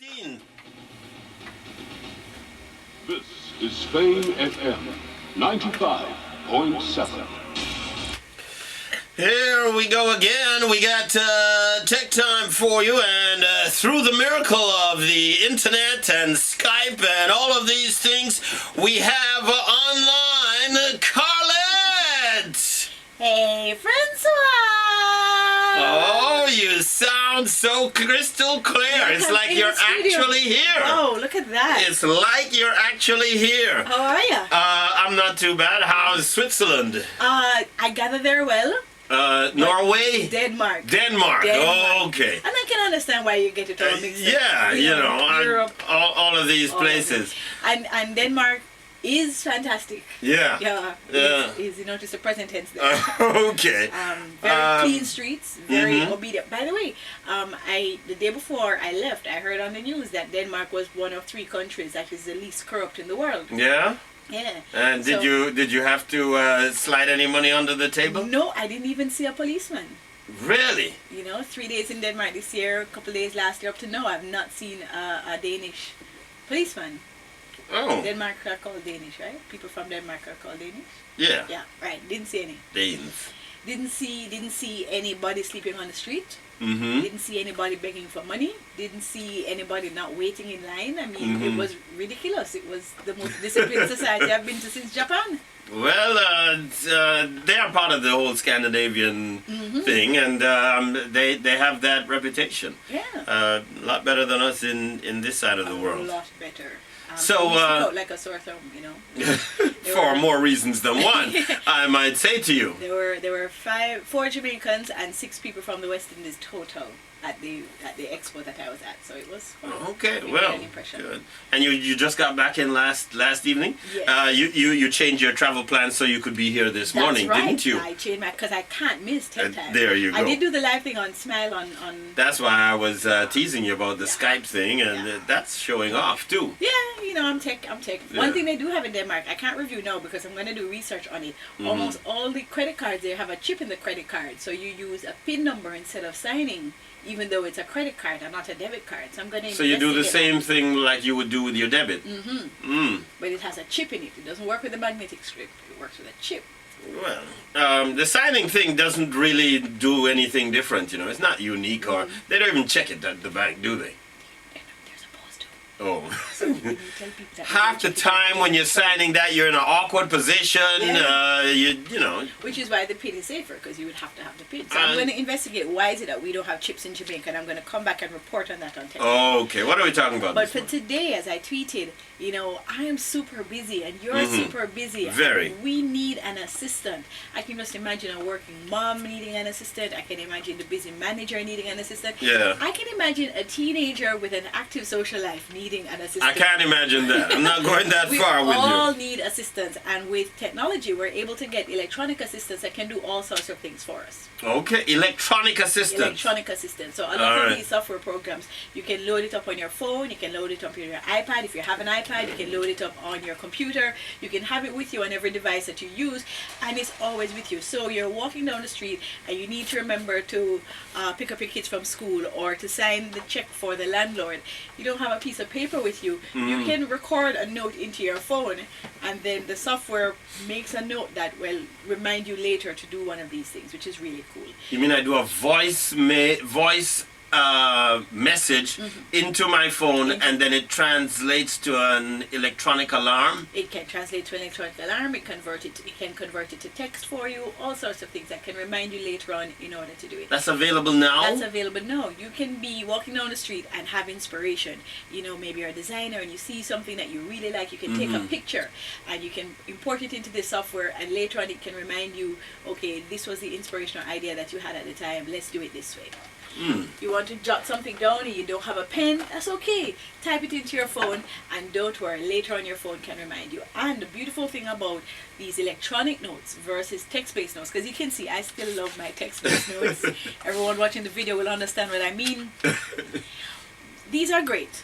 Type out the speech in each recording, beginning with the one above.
15. This is Fame FM 95.7. Here we go again. We got tech time for you, and through the miracle of the internet and Skype and all of these things, we have online Carlette. Hey, Francois! Oh, you sound so crystal clear. It's like you're actually here. Oh, look at that. It's like you're actually here. How are you? I'm not too bad. How's Switzerland? I gather they're well. Norway? Denmark. Denmark. Oh, okay. And I can understand why you get it all mixed up. Yeah, Europe, all of these places. And Denmark is fantastic. Yeah. Yeah. Is just a present tense there. Okay. Very clean streets, very obedient. By the way, the day before I left, I heard on the news that Denmark was one of 3 countries that is the least corrupt in the world. Yeah? Yeah. And did you have to slide any money under the table? No, I didn't even see a policeman. Really? 3 days in Denmark this year, a couple of days last year up to now, I've not seen a Danish policeman. Oh. Denmark are called Danish, right? People from Denmark are called Danish. Yeah. Yeah, right. Didn't see any. Danes. Didn't see anybody sleeping on the street. Mm-hmm. Didn't see anybody begging for money. Didn't see anybody not waiting in line. I mean, it was ridiculous. It was the most disciplined society I've been to since Japan. Well, they are part of the whole Scandinavian thing, and they have that reputation. Yeah. A lot better than us in this side of the world. A lot better. So, like a sore thumb, for more reasons than one, I might say to you. There were 4 Jamaicans and 6 people from the West Indies total at the expo that I was at. So it was fun. Okay, well, good. And you just got back in last evening. Yes. You changed your travel plans so you could be here this morning, right. didn't you? I changed because I can't miss 10 times. There you go. I did do the live thing on Smile on. That's why I was teasing you about the Skype thing, and that's showing off too. Yeah, I'm tech. Yeah. One thing they do have in Denmark, I can't review now because I'm going to do research on it. Almost all the credit cards, they have a chip in the credit card, so you use a PIN number instead of signing, even though it's a credit card and not a debit card. So I'm going to. So you do the same thing like you would do with your debit. But it has a chip in it. It doesn't work with the magnetic strip. It works with a chip. Well, the signing thing doesn't really do anything different. It's not unique, or they don't even check it at the bank, do they? They're supposed to. Oh. So when you tell people that Half the time when you're signing that, you're in an awkward position. Which is why the PIN is safer, because you would have to have the PIN. So I'm going to investigate why is it that we don't have chips in Jamaica, and I'm going to come back and report on that on tech. Okay, what are we talking about? But for today, as I tweeted, I am super busy and you're super busy. Very. And we need an assistant. I can just imagine a working mom needing an assistant. I can imagine the busy manager needing an assistant. Yeah. I can imagine a teenager with an active social life needing an assistant. I can't imagine that. I'm not going that far with you. We all need assistants, and with technology, we're able to get electronic assistants that can do all sorts of things for us. Okay, electronic assistants. Electronic assistants. So a lot of these software programs, you can load it up on your phone, you can load it up on your iPad. If you have an iPad, you can load it up on your computer. You can have it with you on every device that you use, and it's always with you. So you're walking down the street and you need to remember to pick up your kids from school or to sign the check for the landlord. You don't have a piece of paper with you. You can record a note into your phone, and then the software makes a note that will remind you later to do one of these things, which is really cool. You mean I do a voice message into my phone, and then it translates to an electronic alarm? It can translate to an electronic alarm. It can convert it to text for you. All sorts of things that can remind you later on in order to do it. That's available now? That's available now. You can be walking down the street and have inspiration. Maybe you're a designer and you see something that you really like. You can take a picture and you can import it into this software, and later on it can remind you, okay, this was the inspirational idea that you had at the time. Let's do it this way. You want to jot something down and you don't have a pen, that's okay. Type it into your phone, and don't worry, later on your phone can remind you. And the beautiful thing about these electronic notes versus text-based notes, because you can see I still love my text-based notes. Everyone watching the video will understand what I mean. These are great.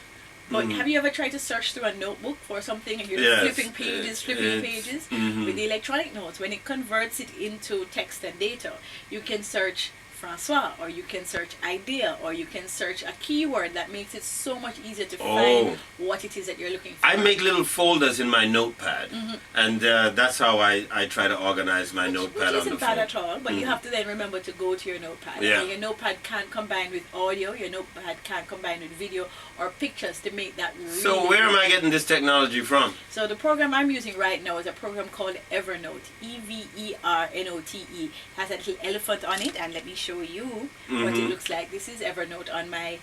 But have you ever tried to search through a notebook for something and you're flipping pages? With the electronic notes, when it converts it into text and data, you can search Francois, or you can search idea, or you can search a keyword that makes it so much easier to Oh. find what it is that you're looking for. I make little folders in my notepad, and that's how I try to organize my notepad which on the isn't bad phone. at all, but you have to then remember to go to your notepad. Yeah. And your notepad can't combine with audio, your notepad can't combine with video or pictures to make that really So where am I getting this technology from? So the program I'm using right now is a program called Evernote, Evernote. Has a little elephant on it, and let me show you what it looks like. This is Evernote on my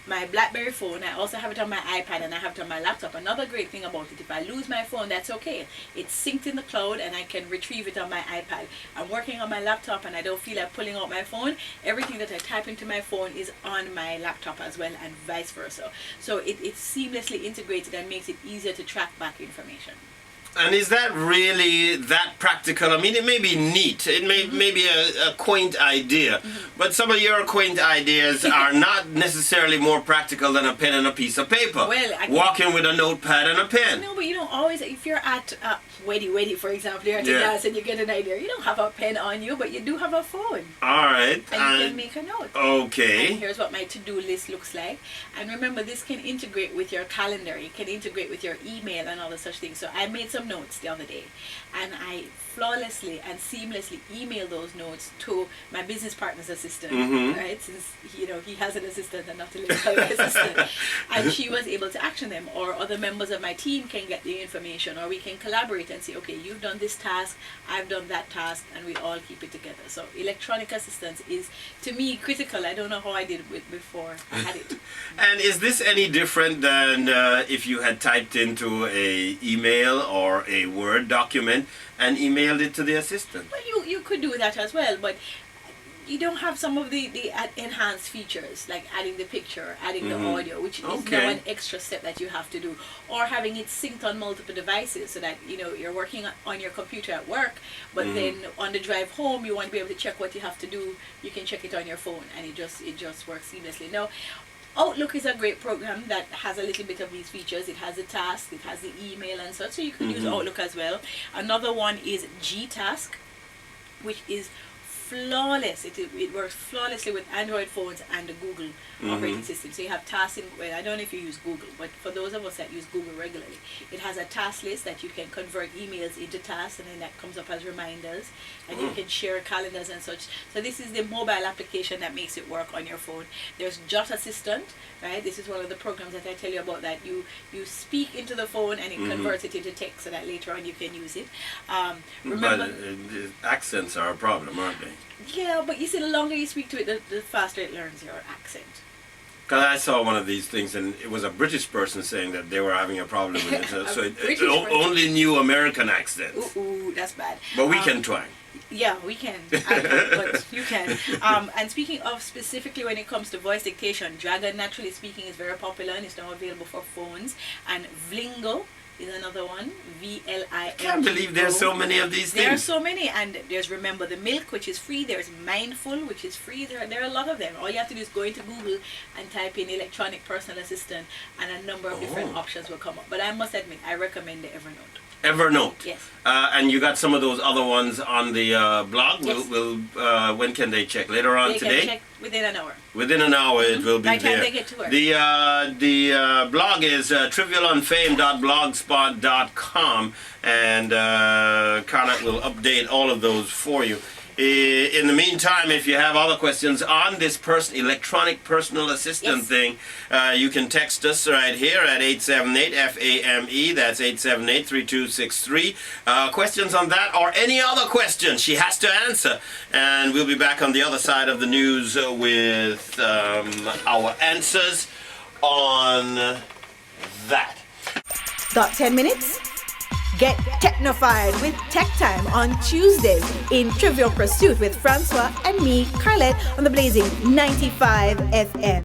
BlackBerry phone. I also have it on my iPad, and I have it on my laptop. Another great thing about it, if I lose my phone, that's okay. It's synced in the cloud, and I can retrieve it on my iPad. I'm working on my laptop, and I don't feel like pulling out my phone. Everything that I type into my phone is on my laptop as well, and vice versa. So it's seamlessly integrated and makes it easier to track back information. And is that really that practical? I mean, it may be neat. It may be a quaint idea. But some of your quaint ideas are not necessarily more practical than a pen and a piece of paper. Well, I can- Walking with a notepad and a pen. No, but you don't always, if you're at Weddy, for example, you're at a Yeah. dance and you get an idea, you don't have a pen on you, but you do have a phone. All right. And you can make a note. And Okay. here's what my to-do list looks like. And remember, this can integrate with your calendar. It can integrate with your email and all the such things. So I made some notes the other day, and I flawlessly and seamlessly email those notes to my business partner's assistant, right? Since he has an assistant and not a little assistant, and she was able to action them. Or other members of my team can get the information, or we can collaborate and say, okay, you've done this task, I've done that task, and we all keep it together. So electronic assistance is, to me, critical. I don't know how I did it before I had it. And is this any different than if you had typed into a email or a Word document and emailed it to the assistant? Well, you could do that as well, but you don't have some of the enhanced features, like adding the picture, adding the audio, which is Okay. now an extra step that you have to do, or having it synced on multiple devices, so that you're working on your computer at work, but then on the drive home you want to be able to check what you have to do. You can check it on your phone, and it just works seamlessly. Now, Outlook is a great program that has a little bit of these features. It has the task, it has the email and such, so you can use Outlook as well. Another one is Gtask, which is flawless. It works flawlessly with Android phones and the Google operating system. So you have tasks in, well, I don't know if you use Google, but for those of us that use Google regularly, it has a task list that you can convert emails into tasks, and then that comes up as reminders, and you can share calendars and such. So this is the mobile application that makes it work on your phone. There's Jot Assistant, right? This is one of the programs that I tell you about, that you speak into the phone and it converts it into text, so that later on you can use it. Remember, But accents are a problem, aren't they? yeah, but you see, the longer you speak to it, the faster it learns your accent. Because I saw one of these things, and it was a British person saying that they were having a problem with it. So it British person. only knew American accents. Ooh, that's bad. But we can try. Yeah, we can. I can't, but you can. And speaking of specifically when it comes to voice dictation, Dragon Naturally Speaking is very popular and is now available for phones. And Vlingo is another one. VLINGO. I can't believe there's so many of these There are things. so many, and there's Remember the Milk, which is free. There's Mindful, which is free. There are a lot of them. All you have to do is go into Google and type in electronic personal assistant, and a number of different options will come up. But I must admit, I recommend the Evernote. Evernote. Yes. And you got some of those other ones on the blog. Yes. When can they check? Later on They today? can check within an hour. Within an hour it will be By the time there. they get to work. The blog is trivialunfame.blogspot.com, and Carlette will update all of those for you. In the meantime, if you have other questions on this electronic personal assistant Yes. thing, you can text us right here at 878-FAME. That's 878-3263. Questions on that or any other questions she has to answer. And we'll be back on the other side of the news with our answers on that. Got 10 minutes? Get technified with Tech Time on Tuesdays in Trivial Pursuit with Francois and me, Carlette, on the blazing 95 FM.